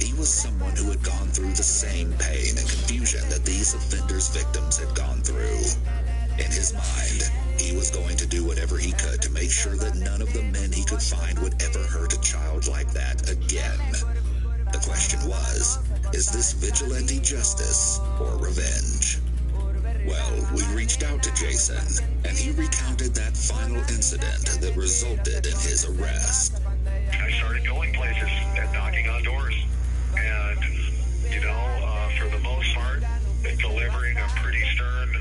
He was someone who had gone through the same pain and confusion that these offenders' victims had gone through. In his mind, he was going to do whatever he could to make sure that none of the men he could find would ever hurt a child like that again. The question was, is this vigilante justice or revenge? Well, we reached out to Jason, and he recounted that final incident that resulted in his arrest. I started going places and knocking on doors. And, for the most part, delivering a pretty stern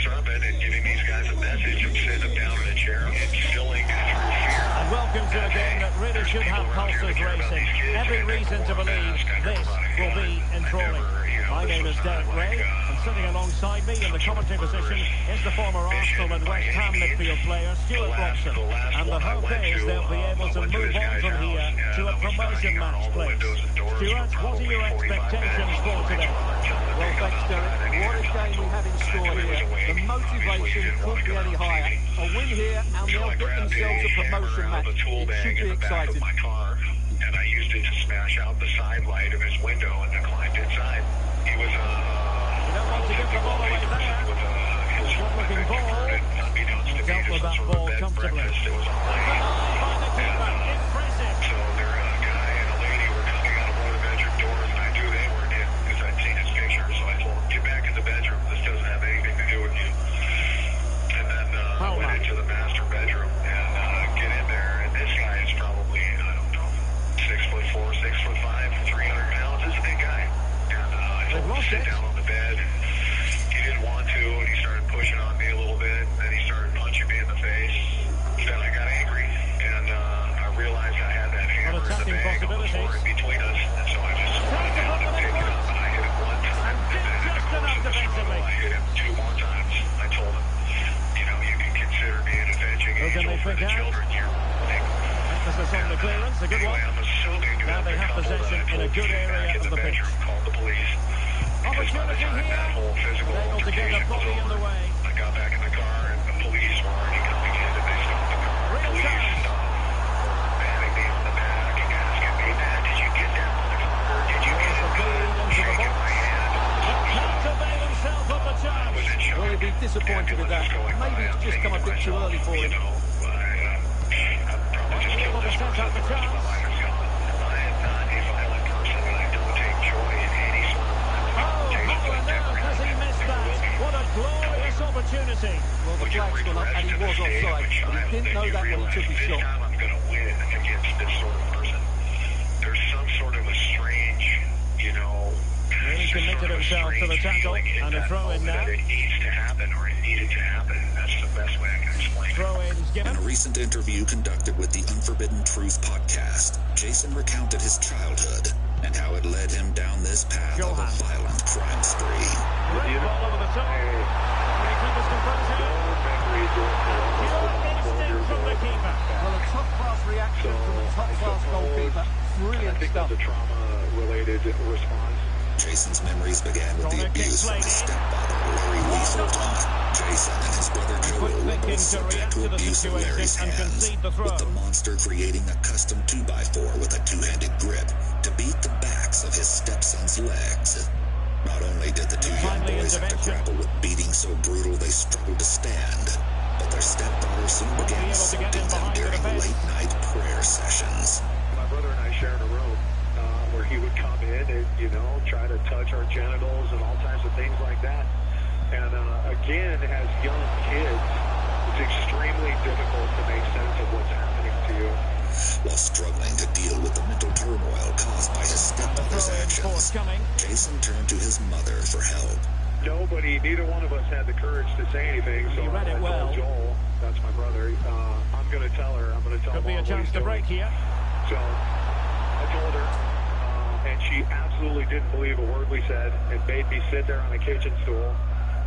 sermon and giving these guys a message of sitting them down in a chair and instilling through fear. And welcome to a game that really should have pulses racing. Every reason to believe this will be enthralling. My name is Derek Ray, and sitting alongside me in the commentary position is the former Arsenal and West Ham midfield player, Stuart Robson. And the hope is they'll be able to move on from here to a promotion match place. Stuart, what are your expectations for today? Well, thanks, Derek. What a game we have in store here. The motivation couldn't be any higher. A win here, and they'll get themselves a promotion match. It should be exciting. And I used it to smash out the side light of his window and then climbed inside. He was you don't want to give the ball away there. His looking ball. He dealt with that ball comfortably. It was on light. By the keeper. Impressive. So there, a guy and a lady were coming out of one of the bedroom doors, and I knew they weren't in because I'd seen his picture. So I told him, get back in the bedroom. This doesn't have anything to do with you. And then I went into the master bedroom and get in there, and this guy is probably, I don't know, 6'4", 6'5", 300 pounds. This big guy. And I told him to sit down on the bed. He didn't want to, and he started pushing on me a little bit. And then he started punching me in the face. Then I got angry, and I realized I had that hammer in the bag on the floor in between us. And so I just went down and picked it up, and I hit him one time. And then in the course of the struggle, I hit him 2 more times. I told him, you can consider me an avenging angel for the children here. Emphasis on the clearance, a good one. I'm assuming now they have possession in a good area of the pitch. Called the police. Opportunity here. Able to get a body in the way. I got back in the car, and the police were already coming in, and they stopped the car. Police stopped, patting me on the back and asking me, "Man, did you get that motherfucker? Did you get him?" Shaking my hand. Can't avail himself of the chance. Well, he'd be disappointed with that. Maybe it's just come a bit too early for him. I'm probably just able to set up the chance. I am not a violent person, and I don't take joy in any sort of violence. Has he missed that? What a glorious opportunity. Well, the flag's gone up, and he was offside, but he didn't know that when he took his shot. This time I'm going to win against this sort of person. There's some sort of a strange, Really committed himself to the tackle, and a throw-in now. It needs to happen, or it needed to happen. That's the best way I can explain it. Throw-ins given. In a recent interview conducted with the Unforbidden Truth podcast, Jason recounted his childhood and how it led him down this path of a violent crime spree. Great ball over the top. Keeper's composure. Pure instinct from the keeper. Well, a top-class reaction from the top-class goalkeeper. Brilliant stuff. The trauma-related response. Jason's memories began with the abuse from his stepfather, Larry Lee Fulton. Jason and his brother Joel were both subject to abuse at Larry's hands, with the monster creating a custom 2x4 with a two-handed grip to beat the backs of his stepson's legs. Not only did the two young boys have to grapple with beating so brutal they struggled to stand, but their stepfather soon began assaulting them during late-night prayer sessions. My brother and I shared a room where he would come in and, try to touch our genitals and all kinds of things like that. And again, as young kids, it's extremely difficult to make sense of what's happening to you. While struggling to deal with the mental turmoil caused by his stepmother's actions, Jason turned to his mother for help. Neither one of us had the courage to say anything, so you read it well. I told Joel, that's my brother, I'm going to tell her, Could be a chance to break here. So I told her, and she absolutely didn't believe a word we said, and made me sit there on a kitchen stool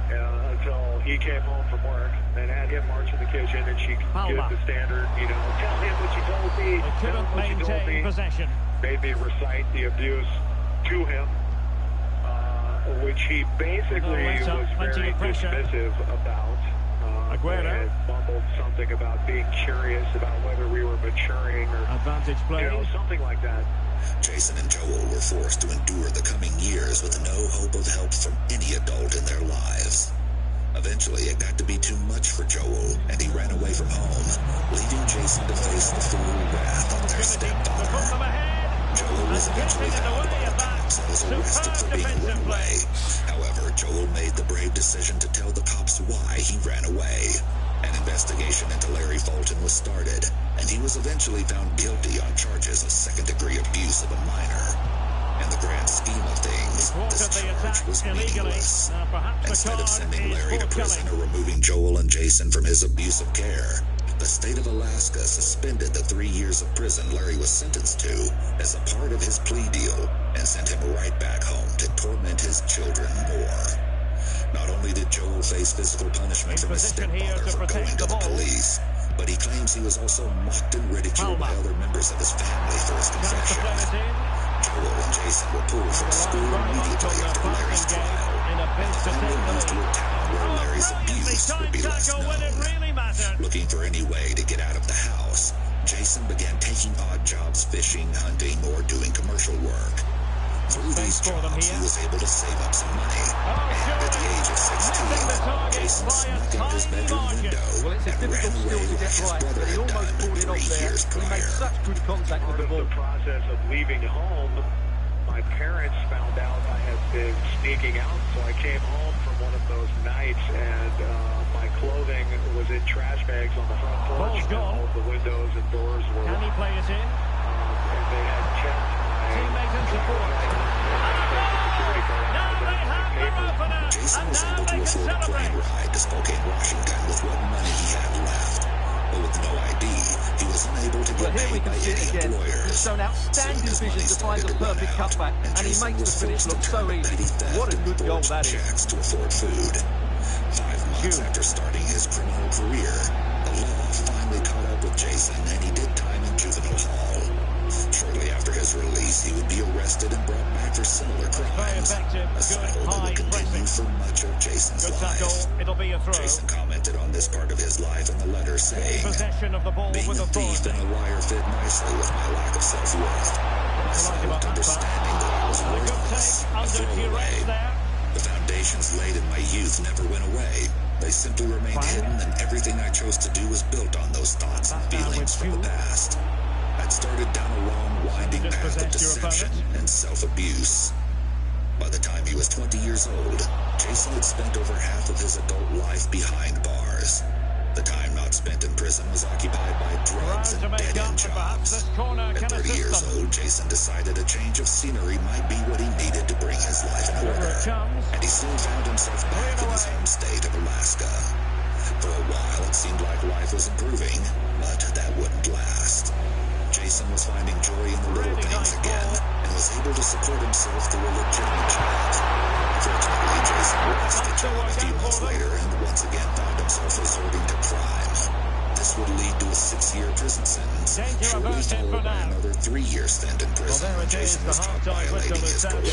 until he came home from work, and had him march in the kitchen, and she gave the standard, tell him what you told me. They couldn't maintain possession. Made me recite the abuse to him, which he basically was very dismissive about. Aguero. And mumbled something about being curious about whether we were maturing or advantage play. Something like that. Jason and Joel were forced to endure the coming years with no hope of help from any adult in their lives. Eventually, it got to be too much for Joel, and he ran away from home, leaving Jason to face the full wrath of their stepfather. Joel was eventually found by the cops and was arrested for being a runaway. However, Joel made the brave decision to tell the cops why he ran away. An investigation into Larry Fulton was started, and he was eventually found guilty on charges of second-degree abuse of a minor. In the grand scheme of things, this charge was meaningless. Instead of sending Larry to prison or removing Joel and Jason from his abusive care, the state of Alaska suspended the 3 years of prison Larry was sentenced to as a part of his plea deal and sent him right back home to torment his children more. Not only did Joel face physical punishment from his stepfather for going to the police, but he claims he was also mocked and ridiculed by other members of his family for his confession. Joel and Jason were pulled from school immediately after Larry's trial, and the family moved to a town where Larry's abuse would be less known. Looking for any way to get out of the house, Jason began taking odd jobs fishing, hunting, or doing commercial work. Through these jobs, he was able to save up some money, and at the age of 16, Jason snuck out his bedroom window and ran away like his brother had done 3 years prior. The process of leaving home, my parents found out I had been sneaking out, so I came home from one of those nights, and my clothing was in trash bags on the front porch. All of the windows and doors were Can he play it in? and they had kept my Teammate and support. Jason was able to afford a plane ride to Spokane, Washington with what money he had left. But with no ID, he was unable to get paid by any employers. He's shown outstanding vision to find the perfect cutback, and he makes the finish look so easy. What a good goal that is. Checks to afford food. 5 months after starting his criminal career, the law finally caught up with Jason, and he did time in juvenile hall. Shortly after his release, he would be arrested and brought back for similar crimes, a cycle that would continue for much of Jason's life. Jason commented on this part of his life in the letter, saying, "Being a thief and a liar fit nicely with my lack of self-worth. I stopped understanding that I was worthless, a throwaway. The foundations laid in my youth never went away. They simply remained hidden, and everything I chose to do was built on those thoughts and feelings from the past. I'd started down a long, winding path of deception and self-abuse. By the time he was 20 years old, Jason had spent over half of his adult life behind bars. The time not spent in prison was occupied by drugs and dead-end jobs. At 30 years old, Jason decided a change of scenery might be what he needed to bring his life in order, and he soon found himself back in his home state of Alaska. For a while, it seemed like life was improving, but that wouldn't last. Jason was finding joy in the little things again, and was able to support himself through a legitimate job. Fortunately, Jason lost the job a few months later and once again found himself resorting to crime. This would lead to a 6-year prison sentence, shortly followed by another 3-year stint in prison when Jason was caught violating his parole.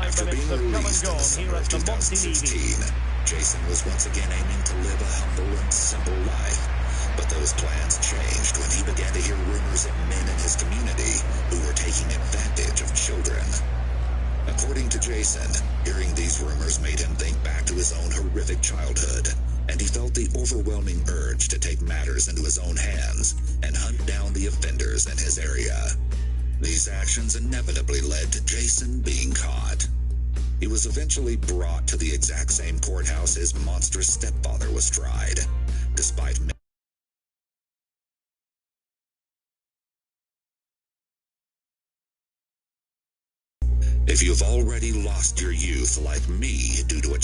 After being released in the summer of 2016, Jason was once again aiming to live a humble and simple life. But those plans changed when he began to hear rumors of men in his community who were taking advantage of children. According to Jason, hearing these rumors made him think back to his own horrific childhood, and he felt the overwhelming urge to take matters into his own hands and hunt down the offenders in his area. These actions inevitably led to Jason being caught. He was eventually brought to the exact same courthouse his monstrous stepfather was tried, despite If you've already lost your youth like me due to a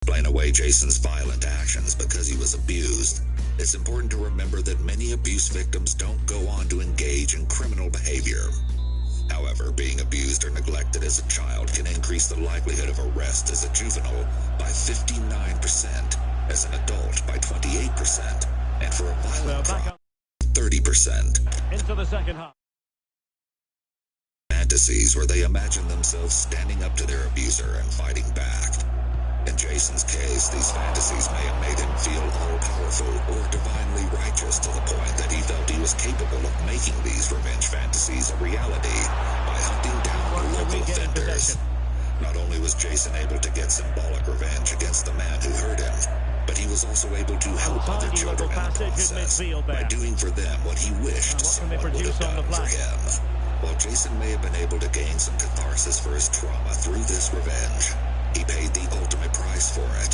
explain away Jason's violent actions because he was abused, it's important to remember that many abuse victims don't go on to engage in criminal behavior. However, being abused or neglected as a child can increase the likelihood of arrest as a juvenile by 59%, as an adult by 28%, and for a violent crime, 30%. Into the second half. Fantasies where they imagine themselves standing up to their abuser and fighting back. In Jason's case, these fantasies may have made him feel all-powerful or divinely righteous to the point that he felt he was capable of making these revenge fantasies a reality by hunting down local offenders. Not only was Jason able to get symbolic revenge against the man who hurt him, but he was also able to help other children in the process by doing for them what he wished someone would have done for him. While Jason may have been able to gain some catharsis for his trauma through this revenge, he paid the ultimate price for it.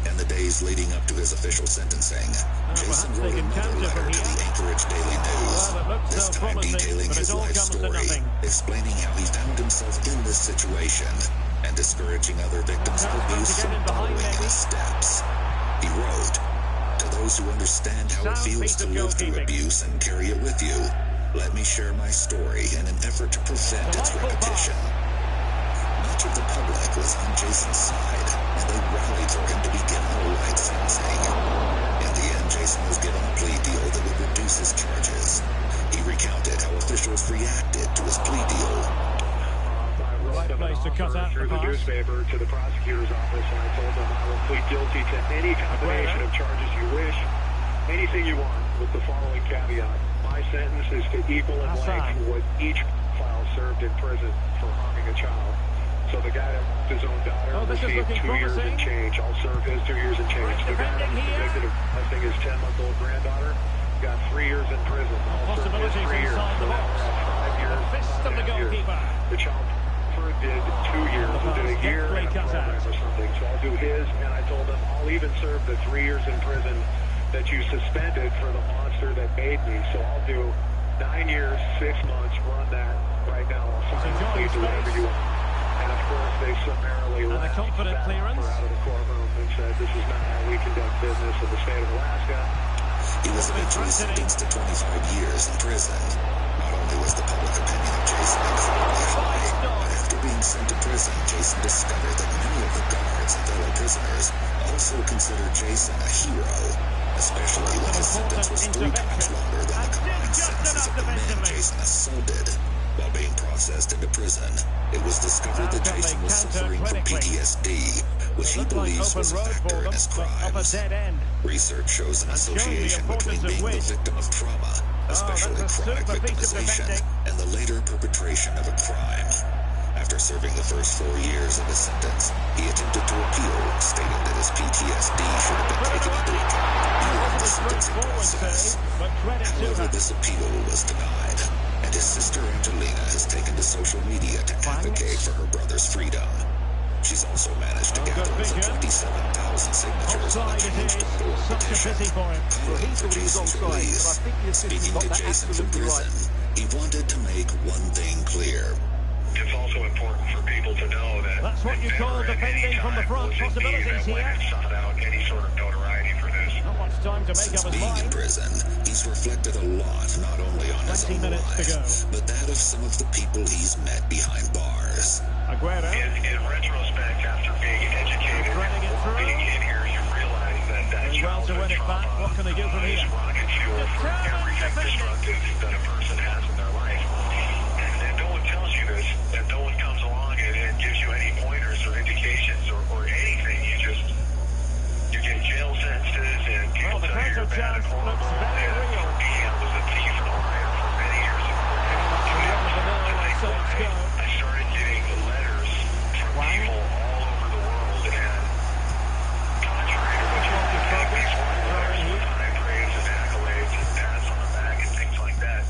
In the days leading up to his official sentencing, Jason wrote another letter to the Anchorage Daily News, this time detailing his life story, explaining how he found himself in this situation and discouraging other victims of abuse from following his steps. He wrote, "To those who understand how it feels to live through abuse and carry it with you, let me share my story in an effort to prevent its repetition." Much of the public was on Jason's side, and they rallied for him to begin a light sentencing. In the end, Jason was given a plea deal that would reduce his charges. He recounted how officials reacted to his plea deal. Right place to cut out through the newspaper to the prosecutor's office, and I told them I will plead guilty to any combination of charges you wish, anything you want, with the following caveat. My sentence is to equal in length what each file served in prison for harming a child. So the guy that his own daughter received 2 years and change. I'll serve his 2 years and change. The guy that was convicted of molesting his 10-month-old granddaughter got 3 years in prison. I'll serve his 3 years. So now we're at 5 years. The child did 2 years. He did a year in a program or something. So I'll do his, and I told him I'll even serve the 3 years in prison that you suspended for the monster that made me. So I'll do 9 years, 6 months, run that right now. I'll sign the plea to whatever you want. And of course, they summarily left that offer out of the courtroom and said, "This is not how we conduct business in the state of Alaska." He was eventually sentenced to 25 years in prison. Not only was the public opinion of Jason incredibly high, but after being sent to prison, Jason discovered that many of the guards and fellow prisoners also considered Jason a hero, especially when his sentence was 3 times longer than the combined sentences of the men Jason assaulted. While being processed into prison, it was discovered that Jason was suffering from PTSD, which he believes was a factor in his crimes. Research shows an association between being the victim of trauma, especially chronic victimization, and the later perpetration of a crime. After serving the first 4 years of his sentence, he attempted to appeal, stating that his PTSD should have been taken into account during the sentencing process. However, this appeal was denied, and his sister Angelina has taken to social media to advocate for her brother's freedom. She's also managed to gather over 27,000 signatures on the Change.org petition, calling for Jason's release. Speaking to Jason from prison, he wanted to make one thing clear. It's also important for people to know that that's what you call defending from the front. Possibilities here. Sought out any sort of notoriety for this. Not much time to make Since up his being mind. in prison, he's reflected a lot, not only on his own life, but that of some of the people he's met behind bars. Aguero. In retrospect, after being educated, being in here, you realize that childhood trauma what can they do from here? is rocket fuel for everything destructive that a person has in their life. And no one tells you this, and no one comes along and gives you any pointers or indications or anything. You get jail sentences, and people tell you you're bad and horrible. And for me, I was a thief and a liar for many years. I started getting letters from people all over the world, and contrary to what you think, these weren't letters with high praise and accolades and pats on the back and things like that.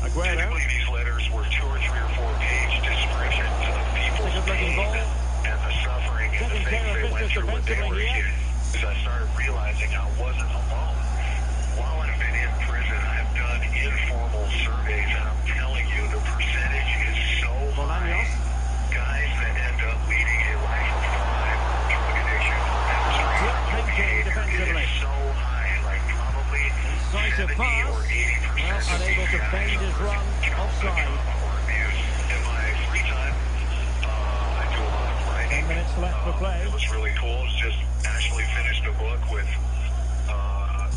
Typically, these letters were 2 or 3 or 4 page descriptions of people's pain and the suffering and the things they went through when they were a kid. As I started realizing I wasn't alone. While I've been in prison, I've done informal surveys, and I'm telling you, the percentage is so high. Guys that end up leading a life of crime, drug addiction, is so high, like probably 70 or 80% unable to bend his run offside. or abuse. In my free time, I do a lot of writing. 10 minutes left for play. It was really cool. It's just actually finished a book with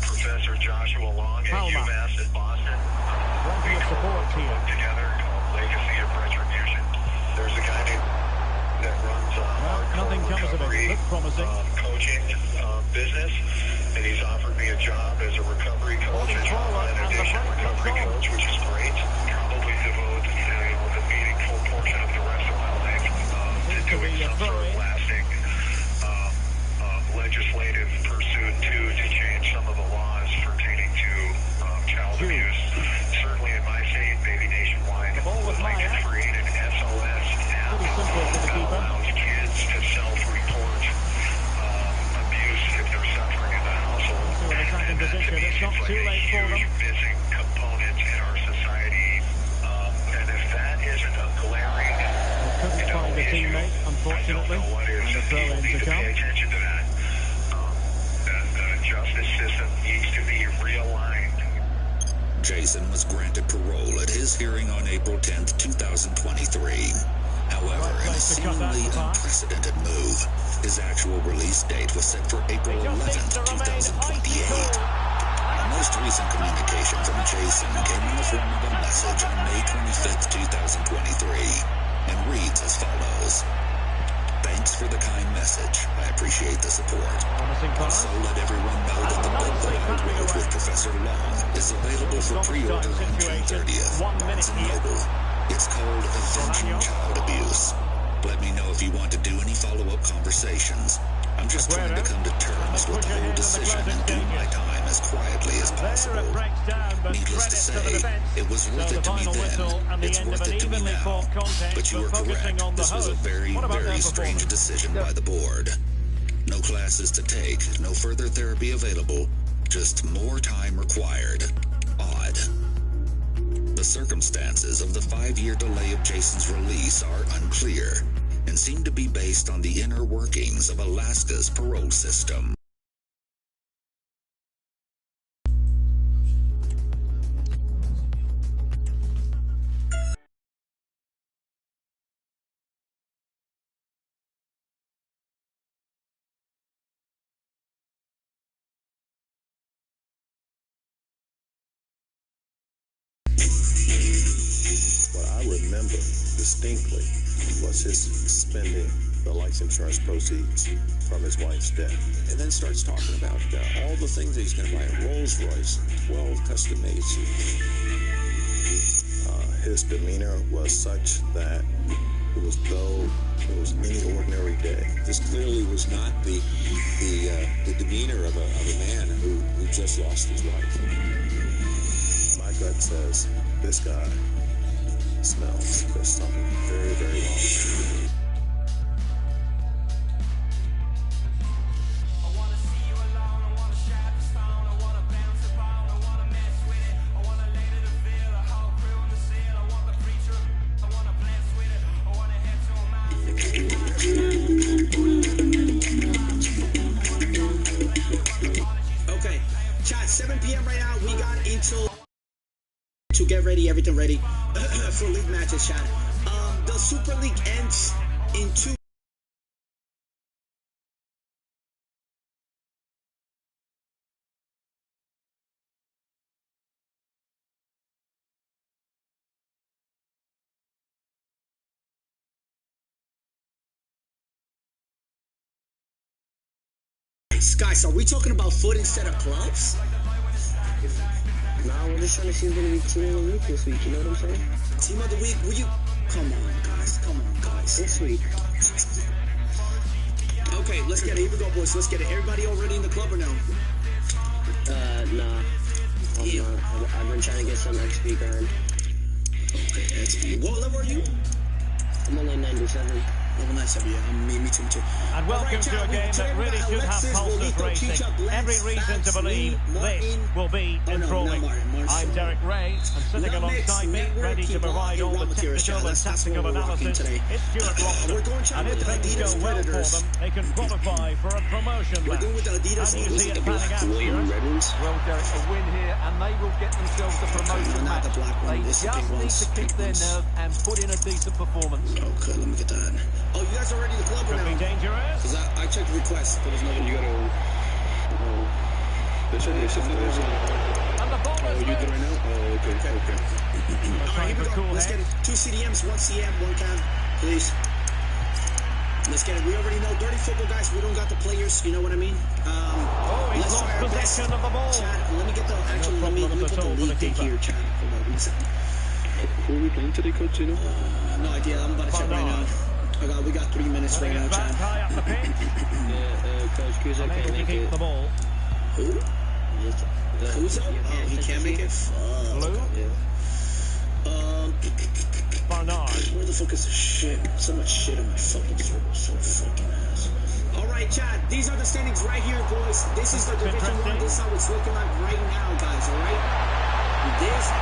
Professor Joshua Long at UMass in Boston. Plenty of support here. Together called Legacy of Retribution. There's a guy that runs nothing comes of it. Looks promising. Coaching business, and he's offered me a job as a recovery coach, an addiction recovery coach, which is great. Probably devote the meaningful portion of the rest of my life to doing some sort of lasting legislative pursuit to change some of the laws pertaining to child abuse. Certainly in my state, maybe nationwide, would like to create an SOS app that allows kids to self-report abuse if they're suffering in the household. And that to me seems like a huge missing component in our society. And if that isn't a glaring issue, I don't know what is. People need to pay attention to that. The justice system needs to be realigned. Jason was granted parole at his hearing on April 10th, 2023. However, in a seemingly unprecedented move, his actual release date was set for April 11th, 2028. The most recent communication from Jason came in the form of a message on May 25th, 2023, and reads as follows. Thanks for the kind message. I appreciate the support. Also, let everyone know that the book that I wrote with Professor Long is available for pre-order on June 30th. Barnes & Noble. It's called Avenging Child Abuse. Let me know if you want to do any follow-up conversations. I'm just trying to come to terms with the whole decision and do my time as quietly as possible. Needless to say, it was worth it to me then. It's worth it to me now. But you are correct. This was a very, very strange decision by the board. No classes to take, no further therapy available, just more time required. Odd. The circumstances of the 5-year delay of Jason's release are unclear and seem to be based on the inner workings of Alaska's parole system. What I remember distinctly was his spending the life insurance proceeds from his wife's death. And then starts talking about all the things that he's going to buy, a Rolls Royce, 12 custom made suits. His demeanor was such that it was though it was any ordinary day. This clearly was not the demeanor of a man who just lost his wife. My gut says this guy smells. There's something very, very wrong. Okay, chat, 7 p.m. right now. We got until to get ready, everything ready for league matches, chat. The Super League ends in 2. Guys, are we talking about foot instead of clubs? Nah, we're just trying to see who's going to be team of the week this week, you know what I'm saying? Team of the week, will you? Come on, guys. Come on, guys. This week. Okay, let's get it. Here we go, boys. Let's get it. Everybody already in the club or no? Nah. I'm not. I've been trying to get some XP earned. Okay, XP. What level are you? I'm only 97. Level 97, yeah. Me too. And welcome to a game that really should have pulses racing. Every reason to believe this will be enthralling. I'm Derek Ray, and sitting alongside me, ready to provide all the technical and tactical analysis, it's Stuart Roxton. And if things go well for them, they can qualify for a promotion match. How do you see it panning out, Stuart? Well, Derek, a win here, and they will get themselves a promotion match. They just need to keep their nerve and put in a decent performance. Okay, let me get that. Oh, you guys are already in the club or Could be no? dangerous. Because I checked the request, but there's no one. You gotta. And the ball is You did right now? Oh, okay. All right, here we go. Let's get it. 2 CDMs, 1 CM, 1 cam, please. Let's get it. We already know dirty football, guys. We don't got the players. You know what I mean? He's lost possession of the ball. Chad, let me get the actually. Let me put the league thing here, Chad. Hold on, one second. Who are we playing today, Coach? You know? No idea. I'm about to check right now. We got 3 minutes right now, Chad. High up the pitch. Coach Kuzo Unable can't to make keep it. the ball. Who? Kuzo? Oh, he can't make it. Blue. Barnard. Where the fuck is the shit? So much shit on my fucking server. So fucking ass. All right, Chad. These are the standings right here, boys. This is the Division 1. This is how it's looking like right now, guys. All right. This is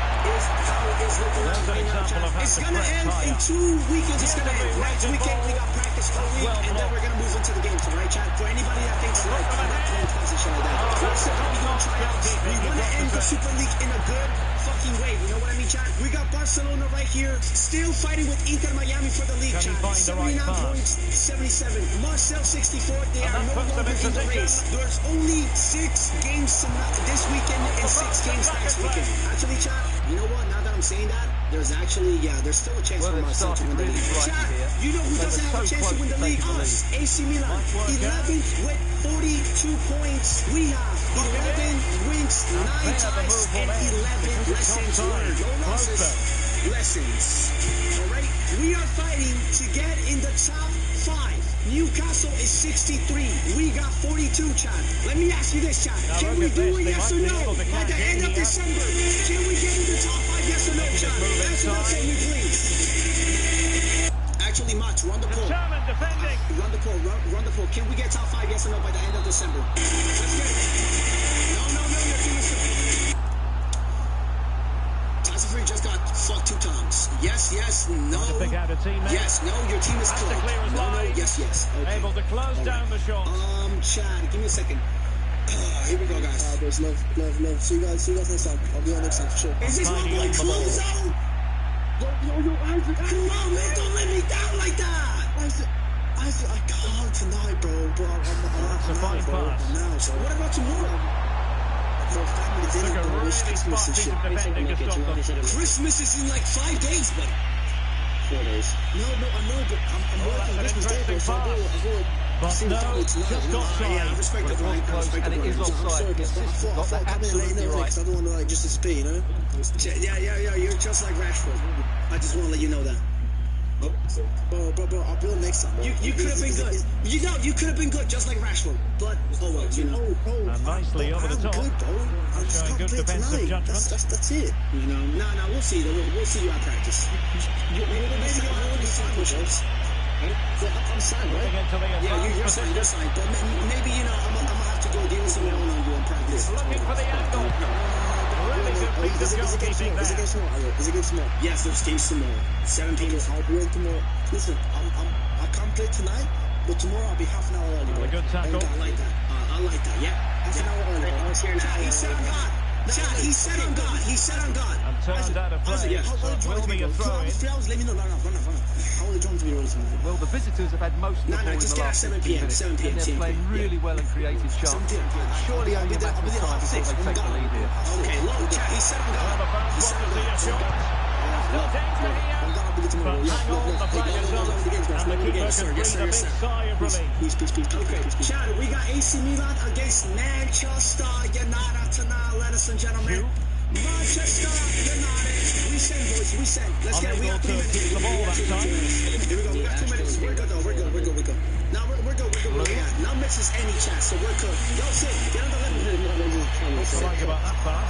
how it is looking like right now, Chad. It's gonna end in 2 weekends. It's gonna end next weekend. We got practice all week, and then we're gonna move into the games. All right, Chad. For anybody that thinks like I'm not playing twice and shit like that, we're still gonna be doing tryouts. We wanna end the Super League in a good fucking way. You know what I mean, Chad? We got Barcelona right here, still fighting with Inter Miami for the league, Chad. 79 points, 77. Marcel 64. They are no longer in the race. There's only 6 games this weekend and 6 games next weekend. Actually, Chad, you know what? Now that I'm saying that, there's actually, there's still a chance for Marcel to win the league. Chad, you know who doesn't have a chance to win the league? Us, AC Milan. 11th with 42 points. We have 11 wins, 9 ties, and 11 lessons learned. No losses, lessons. All right? We are fighting to get in the top 5. Newcastle is 63. We got 42, Chad. Let me ask you this, Chad. Can we do it, yes or no? By the end of December, can we get in the top 5, yes or no, Chad? Answer that for me, please. Actually, Max, run the poll. Run the poll. Run the poll. Can we get top 5, yes or no, by the end of December? Let's get it. No, your team is still. Free just got fucked 2 times. Yes, no. Yes, no, your team is clear. No, yes. Okay. Able to close down the shot. Chad, give me a second. Here we go, guys. Boys, love. See you guys next time. I'll be on next time for sure. Is this my boy Close Out? Yo, Isaac. Come on, man, don't let me down like that. Isaac, I can't tonight, bro. That's a fine pass. Now, so what about tomorrow? Christmas is in like 5 days, buddy. 4 days. No, I know, but I'm working Christmas Day, bro. So I go just got signed. I respect the Brian. And it is offside. I thought I'd come in late anyway, because I don't want to like just disappear, you know? Yeah, you're just like Rashford. I just want to let you know that. Bro, I'll be on next time. You could have been good. You could have been good, just like Rashford. But oh well, you know. And nicely over the top. Good, bro. I just Showing can't good play defensive tonight. judgment. That's it. You know. No, we'll see. We'll see you at practice. Maybe you'll have any sign push-ups. I'm signed, right? Yeah, you're signed. But maybe I'm gonna have to go deal with someone on you in practice. Looking for the angle. Really good piece of goalkeeping there. Is it against tomorrow? Yes, there's games tomorrow. 7 p.m. I'll be on tomorrow. Listen, I can't play tonight, but tomorrow I'll be half an hour early. A good tackle. I like that. Yeah. Half an hour early. He said on God. Chad, he said on God. And turned out of play. Yes. So it will be a throw-in. 3 hours, let me know. Run. How are the drums to be rolling? Well, the visitors have had most of the ball in just the get at last 7 15 p.m. minutes, 7 p.m. and they're playing really well and creative shots. Surely only a matter of time before they take the lead here. Okay, look, Chad, he said on God. He said on God. Still danger here. But hang on, the flag is up. And the keeper can breathe a big sigh of relief. Peace. Okay, Chad, we got AC Milan against Manchester United tonight, ladies and gentlemen. Manchester United. We send. Let's get it. We got 3 minutes. Keep the ball that time. Here we go. We got 2 minutes. We're good, though. We're good. Now, we're good. Now, misses any chance, so we're good. Yo, Sid, get on the limit. What's the like about that pass?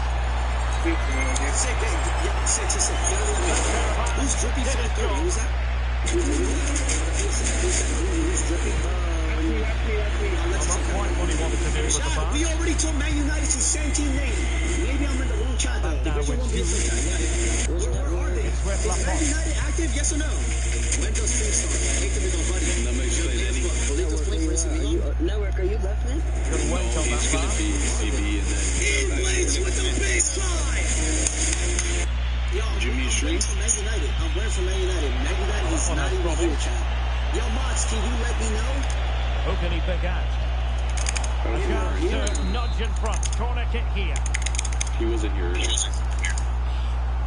Sid, get on the limit. Who's dripping for the 30? Who's that? Who's dripping? I'm not quite what he wanted to do with the pass. We already told Man United to 17 lane. Maybe I'm in the wrong chat, though. Division 1 be like that. Where are they? Is Man United active, yes or no? When does things start? Hey, we go, buddy. Network, are you left, man? Good weight on that pass. Blades with the baseline! Yo, Jimmy Street. I'm wearing from Man United. Man United is not even here, chat. Yo, Mods, can you let me know? Who can he pick out? A chance to nudge in front. Corner kick here. He wasn't here.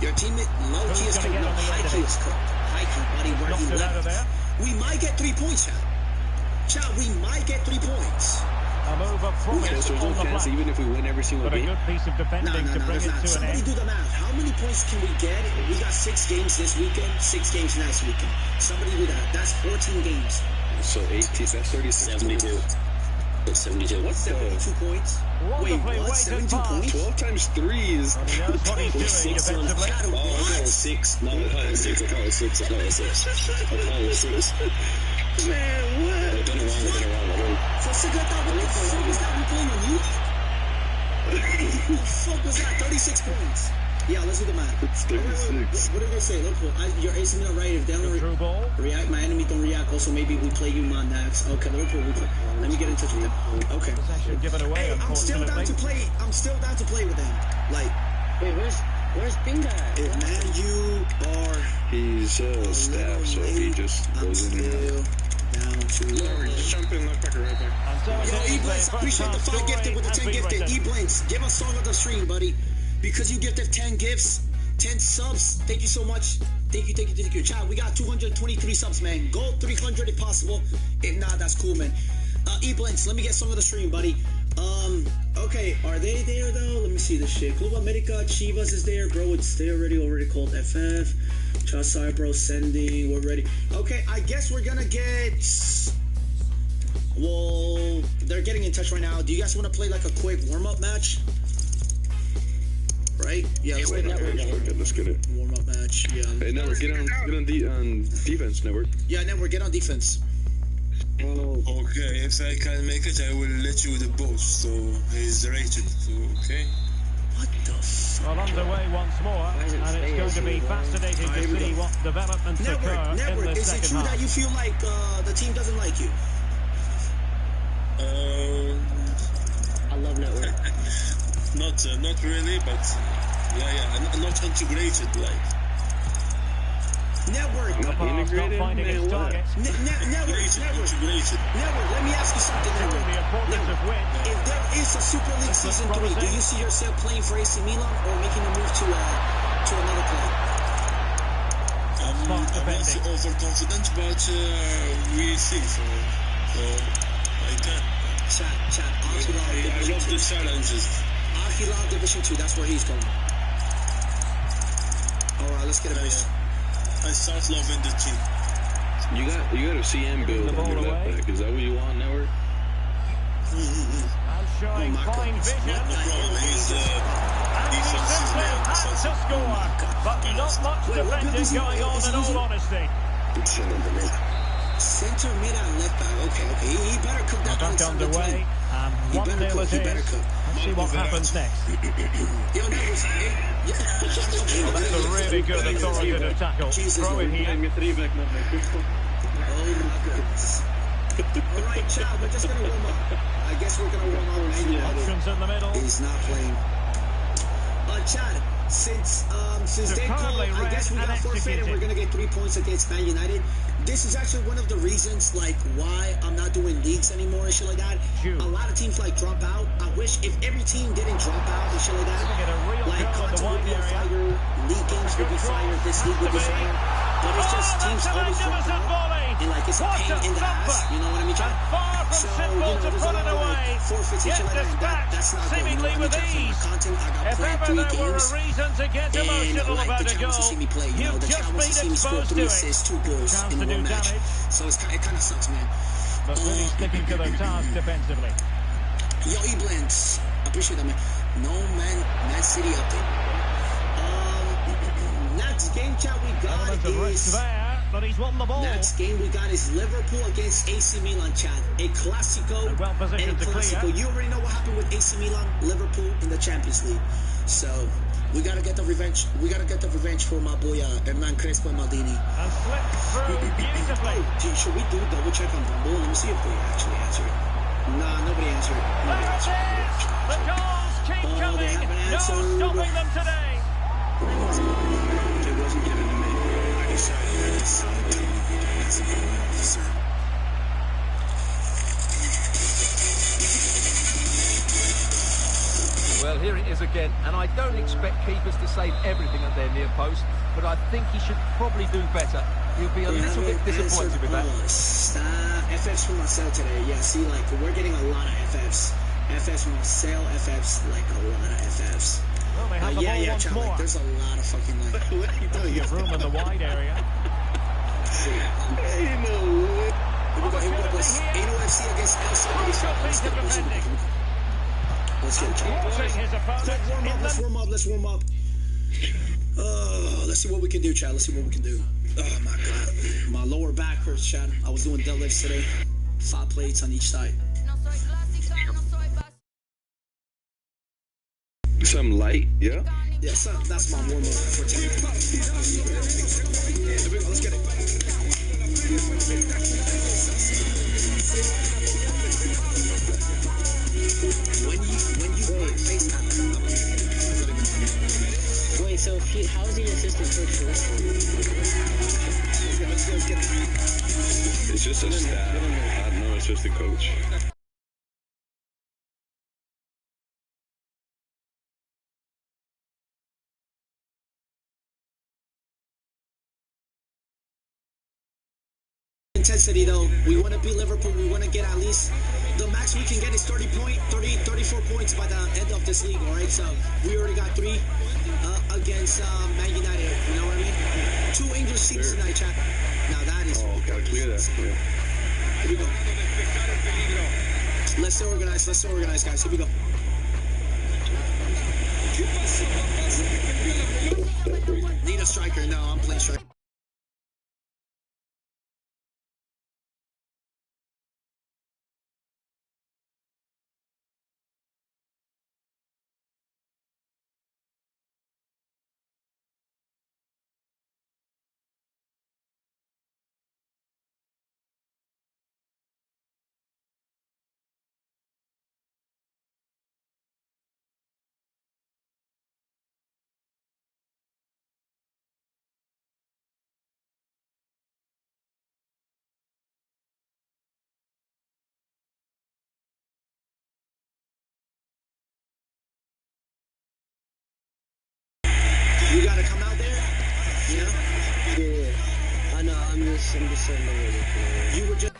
Your teammate, low key is cooked. No, high key is cooked. High key, buddy, where he left. We might get 3 points, chat. Chat, we might get 3 points. A move of promise There's no on the chance, flank. even if we win every single But a game. good piece of defending to bring it to an Somebody end. do the math. How many points can we get? We got 6 games this weekend, 6 games next weekend. Somebody do that. That's 14 games. So 18, that's 36. 72. It's 72. What? 72 points? Wait, Wonderfully what? weighted 72 pass. points? 12 times 3 is... He knows what he's doing Six on defensively. Shadow, Oh, I what? call it 6. No, I call it 6. I call it 6. I call it 6. I call it 6. Man, what? I've done it wrong. I've done it wrong. For a second, I thought, what the fuck was that? We playing on you? What the fuck was that? 36 points. Yeah, let's do the math. It's 36. What did they say? Liverpool, your AC Milan right. If they don't Through ball. react, my enemy don't react. Also, maybe we play you man next. Okay, Liverpool, we play. Let me get in touch with them. Okay. Possession given away, Hey, I'm still down to unfortunately. play. I'm still down to play with them. Like, Wait, where's Binga? if man, you are He's staff, so he just I'm goes in and still out. down to Jump in, left back or right back. And so it Yo, is, E-Blitz, the appreciate the first 5 half gifted with the scoring 10 has been gifted. written. E-Blitz, give us song of the stream, buddy. Because you gifted 10 gifts, 10 subs. Thank you so much. Thank you. Chat, we got 223 subs, man. Go 300 if possible. If not, that's cool, man. E-Blitz, let me get song of the stream, buddy. Okay, are they there, though? Let me see this shit. Club America, Chivas is there, bro. They already called FF. Chasai, bro, sending. We're ready. Okay, I guess we're gonna get... Well, they're getting in touch right now. Do you guys want to play like a quick warm-up match? Right? Yeah, let's Let's get it. warm-up match. Yeah. Hey, Network, get on defense, Network. Yeah, Network, get on defense. Oh, Okay, if I can make it, I will let you the boat. So he's rated. So okay. What the fuck? Well, underway once more, is it and it's going to be staying so long? fascinating Here to we see go. what developments occur in Network, the is it second true half. that you feel like the team doesn't like you? I love Network. Not really, but yeah, and not integrated like. Network, The pass not Integrated? finding its Man, what? target. Network, Integrated. Network, let me ask you something, Showing Network. the importance of win. If there is a Super League This looks Season 3, do promising. you see yourself playing for AC Milan or making a move to another club? I'm Smart not defending. overconfident, but we see. So I can. Chat, I Division love 2. the challenges. Al-Hilal Division 2, that's where he's going. Alright, let's get a boost. I start loving the team. You got a CM build the on your ball left away. back. Is that what you want, Network? And showing Oh my fine God. vision. No problem. He's Andy defensive Simpson man. has to score, but not much Wait, what defending building going on is in he using? all honesty. It's center mid. Center, mid, and left back. Okay. He better cook that Back Alexander underway, Klein. and He 1-0 better cook, it he better is. cook. Let's see what happens next. Yo, that was... Well, that's a really good authoritative tackle. Jesus, Throw it Lord. here. Oh, my goodness. All right, child, we're just going to warm up. I guess we're going to warm up. Man United Options in the middle. is not playing. Chad, since they called, Superbly I guess we read got and forfeit and executed. we're going to get 3 points against Man United. This is actually one of the reasons, like, why I'm not doing leagues anymore and shit like that. June. A lot of teams, like, drop out. I wish if every team didn't drop out and shit like that, Giving it a real like, go in the content would wide be on area. fire, league games would be Good fire, cross. this league would be Has to be. fire. But it's just teams That's a always drop magnificent out. volley. And, like, it's a What pain a in the ass. thumper. You know what I mean, John? And far from So, simple to there's a put lot it of, away. like, forfeits and Gets shit like that. dispatched That's not good. You know seemingly what I mean, with John? For my ease. content, I got If playing ever 3 there were games. a reason to get And emotional like about the a chance to goal, see me play, you know, you've the just chance to been see me score exposed 3 to it. assists, 2 goals Chance in to do one match. damage. So it kind of sucks, man. But really sticking to their task defensively. Yo, E-Blends, appreciate that, man. No Man City update. Next game, chat, we got Element of risk is. there, but he's won the ball. Next game we got is Liverpool against AC Milan, chat. A Clasico. And well positioned to Clasico. clear. You already know what happened with AC Milan, Liverpool in the Champions League. So we gotta get the revenge. We gotta get the revenge for my boy Hernan Crespo and Maldini. And slipped through beautifully. Should we do double check on Bumble? Let me see if they actually answered. Nah, nobody answered. There it is! The goals keep Oh, they coming. haven't No answered. stopping them today. It wasn't given to me. I decided to sign as a police officer. Well, here it is again, and I don't expect keepers to save everything at their near post, but I think he should probably do better. He'll be a little bit disappointed with that. FFs from Marcel today. Yeah, see, like, we're getting a lot of FFs. FFs from Marcel, FFs, like, a lot of FFs. Well, they have the ball once more. Like, there's a lot of fucking, like... What are you doing? You have room in the wide area. Here we go, boys. AOFC against El Salvador. Let's get it. Let's warm up. Let's see what we can do, Chad. Let's see what we can do. Oh, my God. My lower back hurts, Chad. I was doing deadlifts today. 5 plates on each side. Something light, yeah? Yeah, that's my warm-up for today. Here we go. Let's get it. When you FaceTime. Wait, so how's he an assistant coach for this one? Let's get it. It's just a staff, not no assistant coach. Intensity though, we want to beat Liverpool. We want to get at least the max we can get is 34 points by the end of this league. All right, so we already got 3 against Man United. You know what I mean? 2 English teams tonight, chat. Now that is gotta clear that. Yeah. Here we go. Let's stay organized, guys. Here we go. Need a striker. No, I'm playing striker. You gotta come out there, you know? Yeah. I know, I'm just saying that. You were just...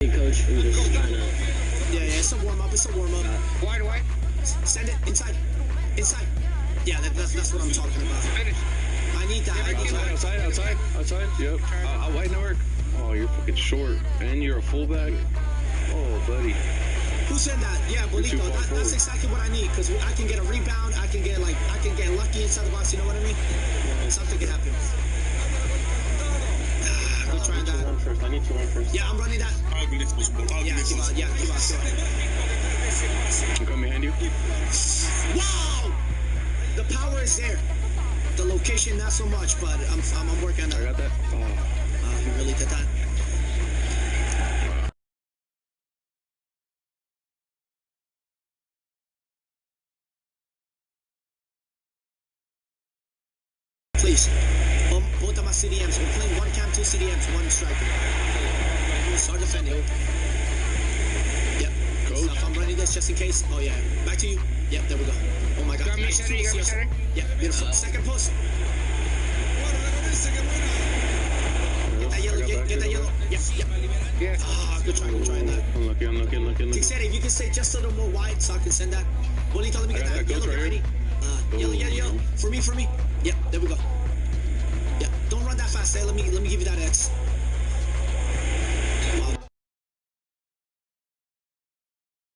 Coach, I'm just trying to... Yeah, it's a warm-up, Wide. Send it, inside. Yeah, that's what I'm talking about. I need that. Outside. Yep. Wide network. Oh, you're fucking short. And you're a fullback. Oh, buddy. Who said that? Yeah, Bolito. That's exactly what I need, because I can get a rebound. I can get lucky inside the box. You know what I mean? Something can happen. We're trying that. I need to run first. Yeah, I'm running that. Yeah, keep on. I'm coming behind you. Wow! The power is there. The location, not so much, but I'm working on that. I got that. You really did that. Please. Both of my CDMs. We're playing 1 cam, 2 CDMs, 1 striker. Start defending. Yep. Coach. I'm running this just in case. Oh, yeah. Back to you. Yep, there we go. Oh, my God. You got me center? Yeah, beautiful. Second post. Get that yellow. Yep. Good try on that. Unlucky. If you can stay just a little more wide so I can send that. Bolito, let me get that. Yellow, get ready. Yellow. For me. Yep, there we go. Yeah, don't run that fast, eh? Let me give you that X.